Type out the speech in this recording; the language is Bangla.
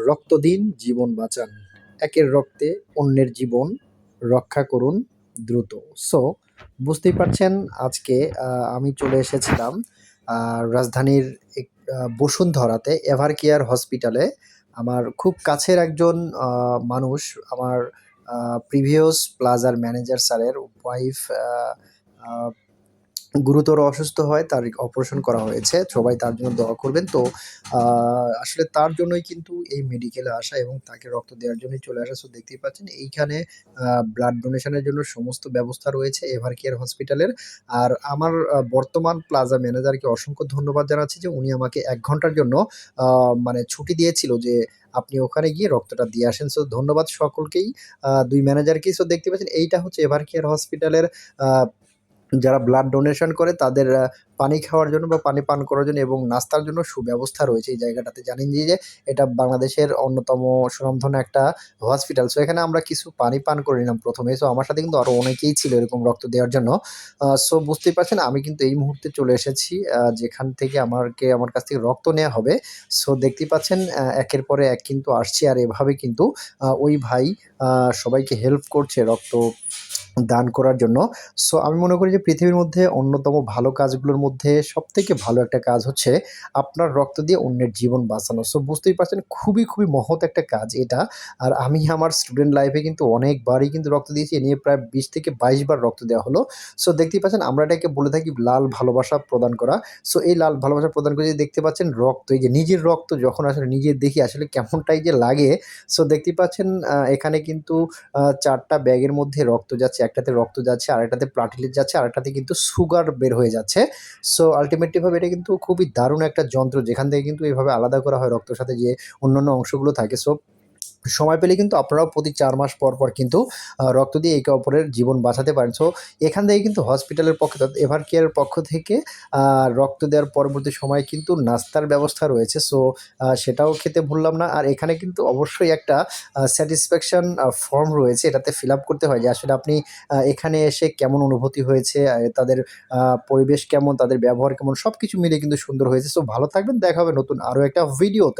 রক্ত দিন, জীবন বাঁচান। একের রক্তে অন্যের জীবন রক্ষা করুন দ্রুত। সো বুঝতেই পারছেন আজকে আমি চলে এসেছিলাম আ রাজধানীর এক বসুন্ধরাতে এভারকেয়ার হসপিটালে। আমার খুব কাছের একজন আ মানুষ আমার আ প্রিভিয়াস প্লাজার ম্যানেজার স্যারের ওয়াইফ আ আ গুরুতর অসুস্থ হয়, তার অপারেশন করা হয়েছে। সবাই তার জন্য দোয়া করবেন। তো আ আসলে তার জন্যই কিন্তু এই মেডিকেলে আসা এবং তাকে রক্ত দেওয়ার জন্যই চলে আসা। সো দেখতেই পাচ্ছেন এইখানে ব্লাড ডোনেশন এর জন্য সমস্ত ব্যবস্থা রয়েছে এভার কেয়ার হসপিটালের। আর আমার বর্তমান প্লাজা ম্যানেজারকে অসংখ্য ধন্যবাদ জানাচ্ছি যে উনি আমাকে ১ ঘন্টার জন্য আ মানে ছুটি দিয়েছিল যে আপনি ওখানে গিয়ে রক্তটা দিয়ে আসেন। সো ধন্যবাদ সকলকেই ২ ম্যানেজারকেই। সো দেখতে পাচ্ছেন এইটা হচ্ছে এভার কেয়ার হসপিটালের আ যারা ব্লাড ডোনেশন করে তাদের পানি খাওয়ার জন্য বা পানি পান করার জন্য এবং নাস্তার জন্য সুব্যবস্থা রয়েছে এই জায়গাটাতে। জানেন যে এটা বাংলাদেশের অন্যতম সুনামধন্য একটা হসপিটাল। সো এখানে আমরা কিছু পানি পান করে নিলাম ১ম এ। সো আমার সাথে কিন্তু আরো অনেকেই ছিল এরকম রক্ত দেওয়ার জন্য। সো বুঝতেই পারছেন আমি কিন্তু এই মুহূর্তে চলে এসেছি যেখান থেকে আমার কাছ থেকে রক্ত নেয়া হবে। সো দেখতেই পাচ্ছেন একের পরে এক কিন্তু আসছে আর এভাবে কিন্তু ওই ভাই আ সবাইকে হেল্প করছে রক্ত দান করার জন্য। সো আমি মনে করি যে পৃথিবীর মধ্যে অন্যতম ভালো কাজগুলোর মধ্যে সবথেকে ভালো একটা কাজ হচ্ছে আপনার রক্ত দিয়ে অন্যের জীবন বাঁচানো। সো বুঝতেই পারছেন খুবই মহৎ একটা কাজ এটা। আর আমি আমার স্টুডেন্ট লাইফে কিন্তু অনেকবারই কিন্তু রক্ত দিয়েছি। এ নিয়ে প্রায় ২০ থেকে ২২ বার রক্ত দেওয়া হলো। সো দেখতেই পাচ্ছেন আমরা এটাকে বলে থাকি লাল ভালোবাসা প্রদান করা। সো এই লাল ভালোবাসা প্রদান করে যে দেখতে পাচ্ছেন রক্ত, এই যে নিজের রক্ত যখন আসলে নিজে দেখি আসলে কেমনটাই যে লাগে। সো দেখতেই পাচ্ছেন এখানে কিন্তু ৪ টা ব্যাগের মধ্যে রক্ত যাচ্ছে। একটাতে রক্ত যাচ্ছে, আরেকটাতে প্লাটিলেট যাচ্ছে, আরেকটাতে কিন্তু সুগার বের হয়ে যাচ্ছে। সো আল্টিমেটলি ভাবে এটা কিন্তু খুবই দারুণ একটা যন্ত্র যেখান থেকে কিন্তু এভাবে আলাদা করা হয় রক্তের সাথে যে অন্যান্য অংশগুলো থাকে। সো সময় পেলে কিন্তু আপনারাও প্রতি ৪ মাস পর কিন্তু রক্ত দিয়ে একে অপরের জীবন বাঁচাতে পারেন। সো এখান থেকে কিন্তু হসপিটালের পক্ষে অর্থাৎ এভার কেয়ারের পক্ষ থেকে আ রক্ত দেওয়ার পরবর্তী সময়ে কিন্তু নাস্তার ব্যবস্থা রয়েছে। সো সেটাও খেতে ভুললাম না। আর এখানে কিন্তু অবশ্যই একটা স্যাটিসফ্যাকশন ফর্ম রয়েছে। এটাতে ফিল আপ করতে হয় যে আসলে আপনি এখানে এসে কেমন অনুভূতি হয়েছে, তাদের আ পরিবেশ কেমন, তাদের ব্যবহার কেমন সবকিছু মিলিয়ে কিন্তু সুন্দর হয়েছে। সো ভালো থাকবেন। দেখা হবে নতুন আরো একটা ভিডিওতে।